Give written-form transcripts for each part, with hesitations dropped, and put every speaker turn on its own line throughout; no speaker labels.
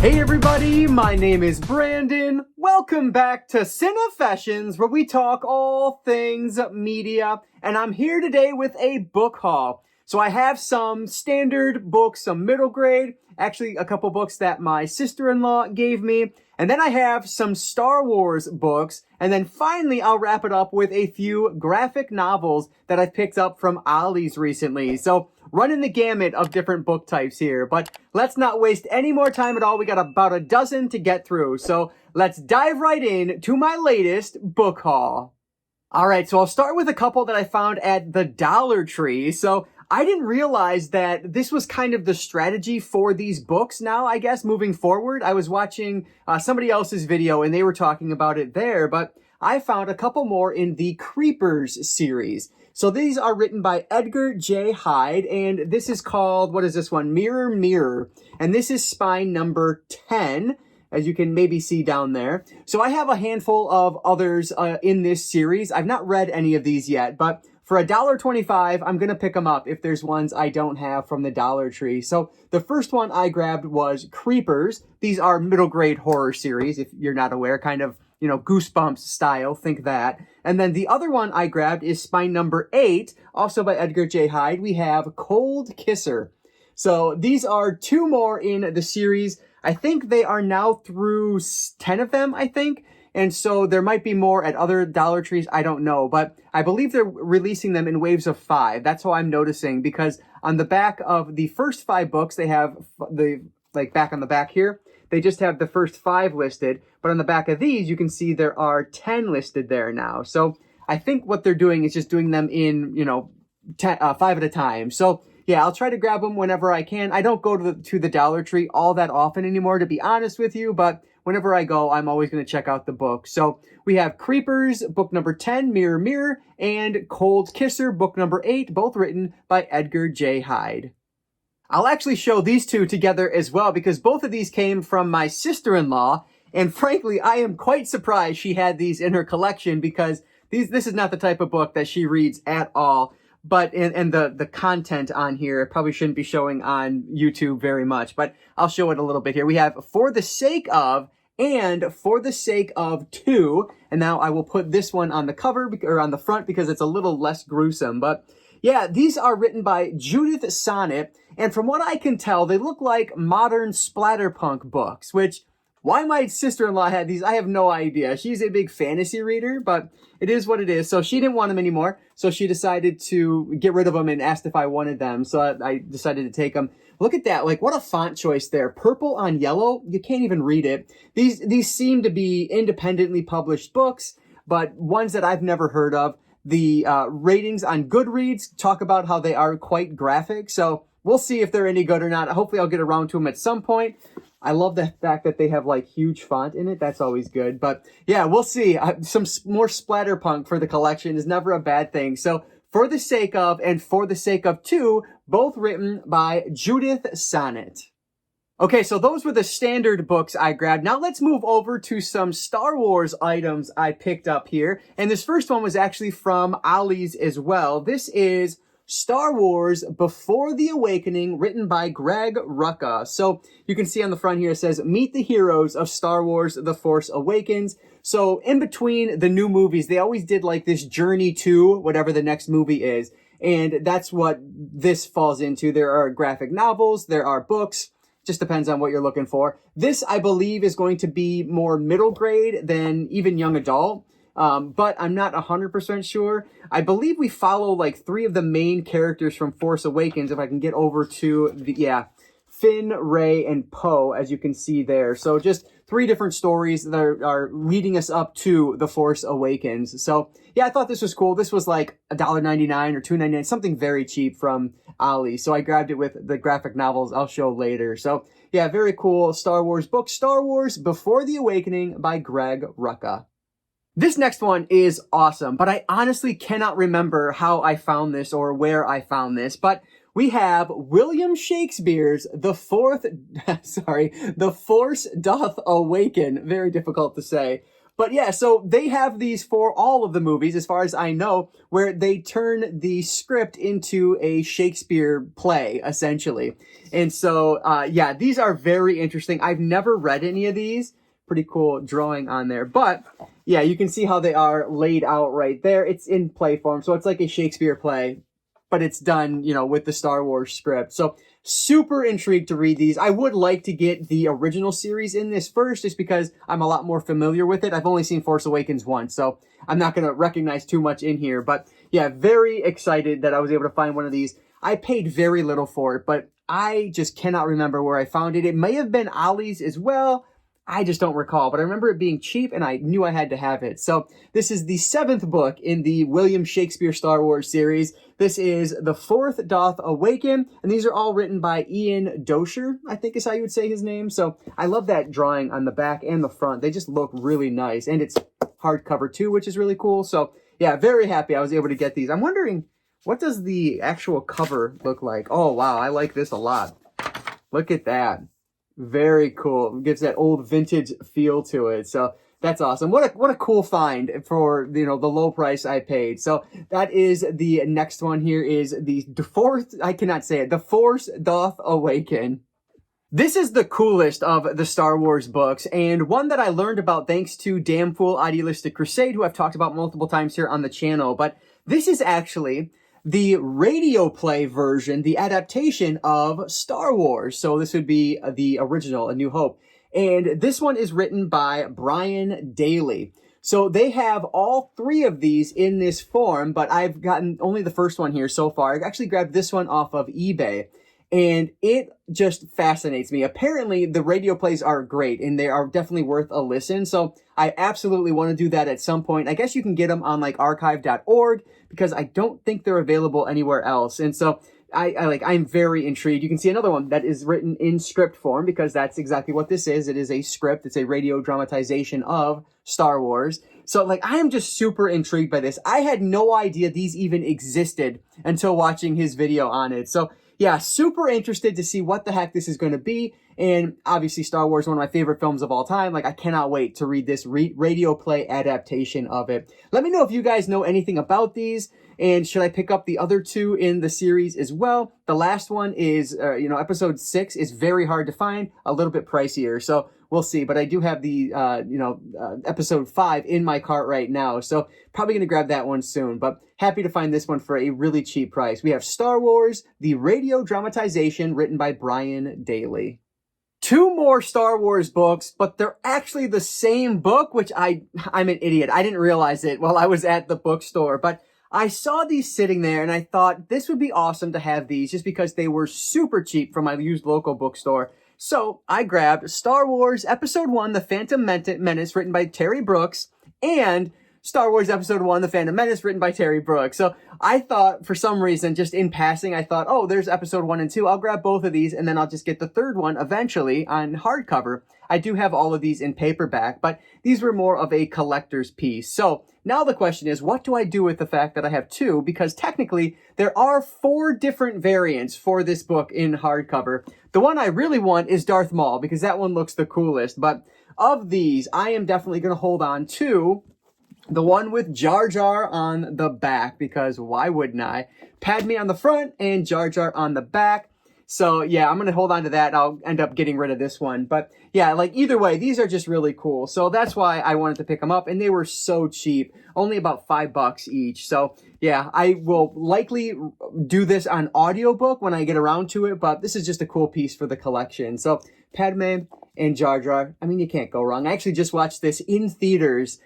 Hey everybody, my name is Brandon. Welcome back to Cinefessions, where we talk all things media, and I'm here today with a book haul. So I have some standard books, some middle grade, actually a couple books that my sister-in-law gave me, and then I have some Star Wars books, and then finally I'll wrap it up with a few graphic novels that I've picked up from Ollie's recently. So running the gamut of different book types here, but let's not waste any more time at all. We got about a dozen to get through, so let's dive right in to my latest book haul. Alright, so I'll start with a couple that I found at the Dollar Tree. So I didn't realize that this was kind of the strategy for these books now, I guess, moving forward. I was watching somebody else's video and they were talking about it there, but I found a couple more in the Creepers series. So these are written by Edgar J. Hyde, and this is called, what is this one? Mirror, Mirror. And this is spine number 10, as you can maybe see down there. So I have a handful of others in this series. I've not read any of these yet, but for $1.25, I'm going to pick them up if there's ones I don't have from the Dollar Tree. So the first one I grabbed was Creepers. These are middle grade horror series, if you're not aware, kind of, Goosebumps style, think that. And then the other one I grabbed is spine number 8, also by Edgar J. Hyde. We have Cold Kisser. So these are two more in the series. I think they are now through 10 of them, I think. And so there might be more at other Dollar Trees, I don't know. But I believe they're releasing them in waves of 5. That's how I'm noticing, because on the back of the first 5 books, they have back on the back here, they just have the first 5 listed. But on the back of these, you can see there are 10 listed there now. So I think what they're doing is just doing them in, 5 at a time. So yeah, I'll try to grab them whenever I can. I don't go to the Dollar Tree all that often anymore, to be honest with you, but whenever I go, I'm always going to check out the book. So we have Creepers, book number 10, Mirror, Mirror, and Cold Kisser, book number 8, both written by Edgar J. Hyde. I'll actually show these two together as well, because both of these came from my sister-in-law, and frankly, I am quite surprised she had these in her collection, because this is not the type of book that she reads at all. But, and the content on here probably shouldn't be showing on YouTube very much, but I'll show it a little bit here. We have For the Sake of and For the Sake of 2. And now I will put this one on the cover, or on the front, because it's a little less gruesome. But yeah, these are written by Judith Sonnet. And from what I can tell, they look like modern splatterpunk books, which, why my sister-in-law had these, I have no idea. She's a big fantasy reader, but it is what it is. So she didn't want them anymore. So she decided to get rid of them and asked if I wanted them. So I decided to take them. Look at that. What a font choice there. Purple on yellow. You can't even read it. These seem to be independently published books, but ones that I've never heard of. The ratings on Goodreads talk about how they are quite graphic. So we'll see if they're any good or not. Hopefully I'll get around to them at some point. I love the fact that they have huge font in it. That's always good. But yeah, we'll see. Some more splatterpunk for the collection is never a bad thing. So For the Sake of and For the Sake of 2, both written by Judith Sonnet. Okay, so those were the standard books I grabbed. Now let's move over to some Star Wars items I picked up here. And this first one was actually from Ollie's as well. This is Star Wars Before the Awakening, written by Greg Rucka. So you can see on the front here, it says, Meet the heroes of Star Wars The Force Awakens. So in between the new movies, they always did this journey to whatever the next movie is. And that's what this falls into. There are graphic novels, there are books. Just depends on what you're looking for. This, I believe, is going to be more middle grade than even young adult. But I'm not 100% sure. I believe we follow 3 of the main characters from Force Awakens. If I can get over to Finn, Rey, and Poe, as you can see there. So just 3 different stories that are leading us up to The Force Awakens. So yeah, I thought this was cool. This was $1.99 or $2.99, something very cheap from Ollie. So I grabbed it with the graphic novels I'll show later. So yeah, very cool Star Wars book, Star Wars Before the Awakening by Greg Rucka. This next one is awesome, but I honestly cannot remember how I found this or where I found this, but we have William Shakespeare's The Force Doth Awaken. Very difficult to say. But yeah, so they have these for all of the movies, as far as I know, where they turn the script into a Shakespeare play, essentially. And so, yeah, these are very interesting. I've never read any of these. Pretty cool drawing on there. But yeah, you can see how they are laid out right there. It's in play form, so it's like a Shakespeare play, but it's done, you know, with the Star Wars script. So super intrigued to read these. I would like to get the original series in this first, just because I'm a lot more familiar with it. I've only seen Force Awakens once, so I'm not going to recognize too much in here. But yeah, very excited that I was able to find one of these. I paid very little for it, but I just cannot remember where I found it. It may have been Ollie's as well. I just don't recall, but I remember it being cheap and I knew I had to have it. So this is the 7th book in the William Shakespeare Star Wars series. This is The Fourth Doth Awaken, and these are all written by Ian Dosher, I think is how you would say his name. So I love that drawing on the back and the front. They just look really nice, and it's hardcover too, which is really cool. So yeah, very happy I was able to get these. I'm wondering, what does the actual cover look like? Oh wow, I like this a lot. Look at that. Very cool. It gives that old vintage feel to it. So that's awesome. What a cool find for, you know, the low price I paid. So that is the next one here is the fourth, I cannot say it, The Force Doth Awaken. This is the coolest of the Star Wars books, and one that I learned about thanks to Damn Fool Idealistic Crusade, who I've talked about multiple times here on the channel. But this is actually the radio play version, the adaptation of Star Wars. So this would be the original, A New Hope. And this one is written by Brian Daley. So they have all 3 of these in this form, but I've gotten only the first one here so far. I actually grabbed this one off of eBay, and it just fascinates me. Apparently, the radio plays are great, and they are definitely worth a listen. So I absolutely want to do that at some point. I guess you can get them on like archive.org, because I don't think they're available anywhere else. And so I'm very intrigued. You can see another one that is written in script form, because that's exactly what this is. It is a script. It's a radio dramatization of Star Wars. So like, I am just super intrigued by this. I had no idea these even existed until watching his video on it. So yeah, super interested to see what the heck this is going to be. And obviously Star Wars, one of my favorite films of all time. Like, I cannot wait to read this radio play adaptation of it. Let me know if you guys know anything about these, and should I pick up the other 2 in the series as well? The last one is, episode 6 is very hard to find, a little bit pricier. So we'll see. But I do have the, episode 5 in my cart right now. So probably going to grab that one soon. But happy to find this one for a really cheap price. We have Star Wars, the radio dramatization written by Brian Daley. 2 more Star Wars books, but they're actually the same book, which I'm an idiot. I didn't realize it while I was at the bookstore, but I saw these sitting there and I thought this would be awesome to have these just because they were super cheap from my used local bookstore. So I grabbed Star Wars Episode 1, The Phantom Menace, written by Terry Brooks, and Star Wars Episode 1, The Phantom Menace, written by Terry Brooks. So I thought, for some reason, just in passing, I thought, oh, there's Episode 1 and 2. I'll grab both of these, and then I'll just get the third one eventually on hardcover. I do have all of these in paperback, but these were more of a collector's piece. So now the question is, what do I do with the fact that I have 2? Because technically, there are 4 different variants for this book in hardcover. The one I really want is Darth Maul, because that one looks the coolest. But of these, I am definitely going to hold on to the one with Jar Jar on the back, because why wouldn't I? Padme on the front and Jar Jar on the back. So yeah, I'm going to hold on to that. I'll end up getting rid of this one. But yeah, like either way, these are just really cool. So that's why I wanted to pick them up, and they were so cheap, only about $5 each. So yeah, I will likely do this on audiobook when I get around to it, but this is just a cool piece for the collection. So Padme and Jar Jar, I mean, you can't go wrong. I actually just watched this in theaters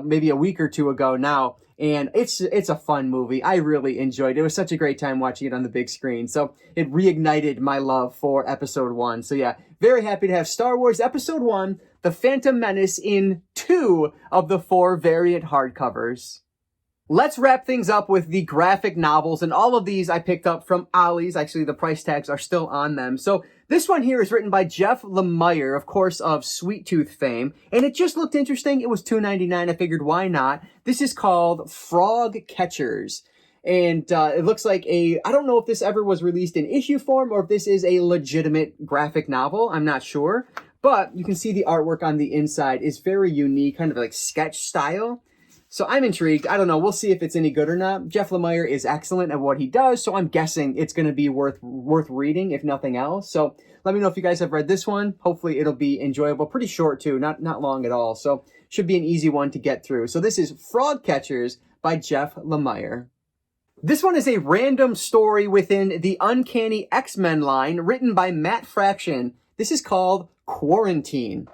maybe a week or 2 ago now, and it's a fun movie. I really enjoyed it. It was such a great time watching it on the big screen. So it reignited my love for Episode 1. So yeah, very happy to have Star Wars Episode 1, The Phantom Menace, in 2 of the 4 variant hardcovers. Let's wrap things up with the graphic novels, and all of these I picked up from Ollie's. Actually, the price tags are still on them. So this one here is written by Jeff Lemire, of course, of Sweet Tooth fame, and it just looked interesting. It was $2.99. I figured, why not? This is called Frog Catchers, and it looks like I don't know if this ever was released in issue form or if this is a legitimate graphic novel. I'm not sure. but you can see the artwork on the inside is very unique, kind of like sketch style. So I'm intrigued. I don't know. We'll see if it's any good or not. Jeff Lemire is excellent at what he does, so I'm guessing it's going to be worth reading, if nothing else. So let me know if you guys have read this one. Hopefully it'll be enjoyable. Pretty short too, not long at all. So should be an easy one to get through. So this is Frog Catchers by Jeff Lemire. This one is a random story within the Uncanny X-Men line written by Matt Fraction. This is called Quarantine.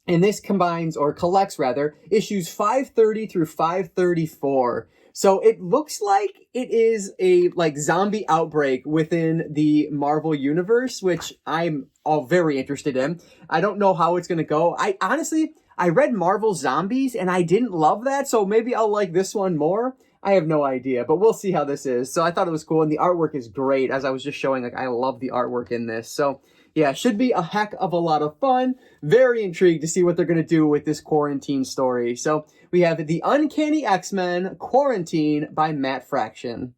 And this combines, or collects rather, issues 530 through 534. So it looks like it is a zombie outbreak within the Marvel universe, which I'm all very interested in. I don't know how it's going to go. I read Marvel Zombies and I didn't love that, so maybe I'll like this one more. I have no idea, but we'll see how this is. So I thought it was cool, and the artwork is great. As I was just showing, I love the artwork in this. So yeah, should be a heck of a lot of fun. Very intrigued to see what they're going to do with this quarantine story. So we have The Uncanny X-Men Quarantine by Matt Fraction.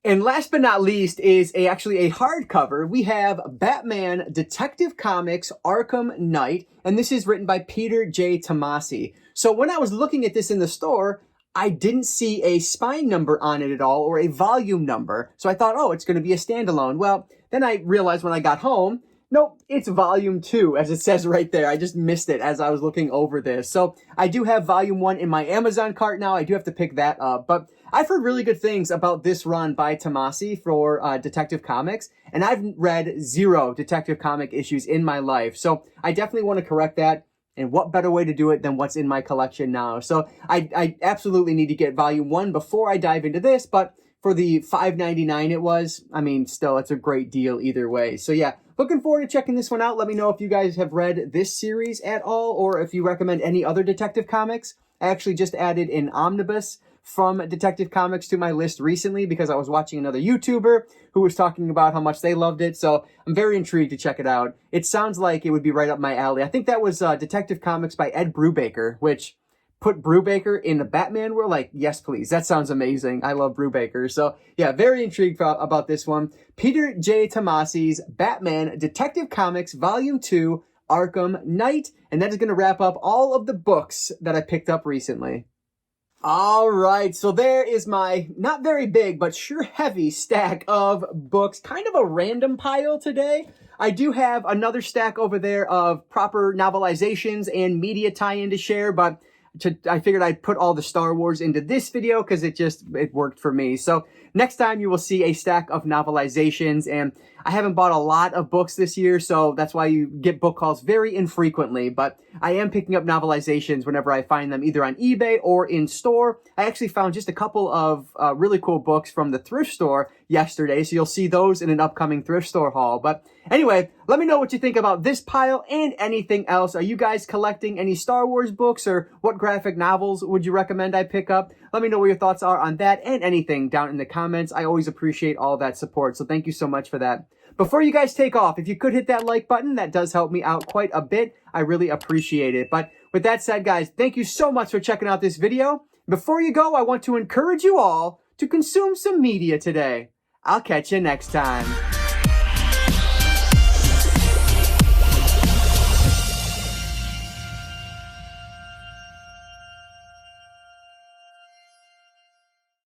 And last but not least is actually a hardcover. We have Batman Detective Comics Arkham Knight, and this is written by Peter J. Tomasi. So when I was looking at this in the store, I didn't see a spine number on it at all, or a volume number. So I thought, oh, it's going to be a standalone. Well, then I realized when I got home, nope, it's volume 2, as it says right there. I just missed it as I was looking over this. So I do have volume 1 in my Amazon cart now. I do have to pick that up. But I've heard really good things about this run by Tomasi for Detective Comics. And I've read 0 Detective Comic issues in my life. So I definitely want to correct that. And what better way to do it than what's in my collection now? So I absolutely need to get volume 1 before I dive into this. But for the $5.99 it was, I mean, still, it's a great deal either way. So yeah, looking forward to checking this one out. Let me know if you guys have read this series at all, or if you recommend any other Detective Comics. I actually just added an omnibus from Detective Comics to my list recently because I was watching another YouTuber who was talking about how much they loved it. So I'm very intrigued to check it out. It sounds like it would be right up my alley. I think that was Detective Comics by Ed Brubaker, which put Brubaker in the Batman world. Like, yes, please. That sounds amazing. I love Brubaker. So yeah, very intrigued about this one. Peter J. Tomasi's Batman Detective Comics Volume 2 Arkham Knight. And that is going to wrap up all of the books that I picked up recently. All right, so there is my not very big, but sure heavy stack of books. Kind of a random pile today. I do have another stack over there of proper novelizations and media tie-in to share, but I figured I'd put all the Star Wars into this video because it worked for me. So next time you will see a stack of novelizations, and I haven't bought a lot of books this year, so that's why you get book hauls very infrequently, but I am picking up novelizations whenever I find them, either on eBay or in store. I actually found just a couple of really cool books from the thrift store yesterday, so you'll see those in an upcoming thrift store haul. But anyway, let me know what you think about this pile and anything else. Are you guys collecting any Star Wars books, or what graphic novels would you recommend I pick up? Let me know what your thoughts are on that and anything down in the comments. I always appreciate all that support, so thank you so much for that. Before you guys take off, if you could hit that like button, that does help me out quite a bit. I really appreciate it. But with that said, guys, thank you so much for checking out this video. Before you go, I want to encourage you all to consume some media today. I'll catch you next time.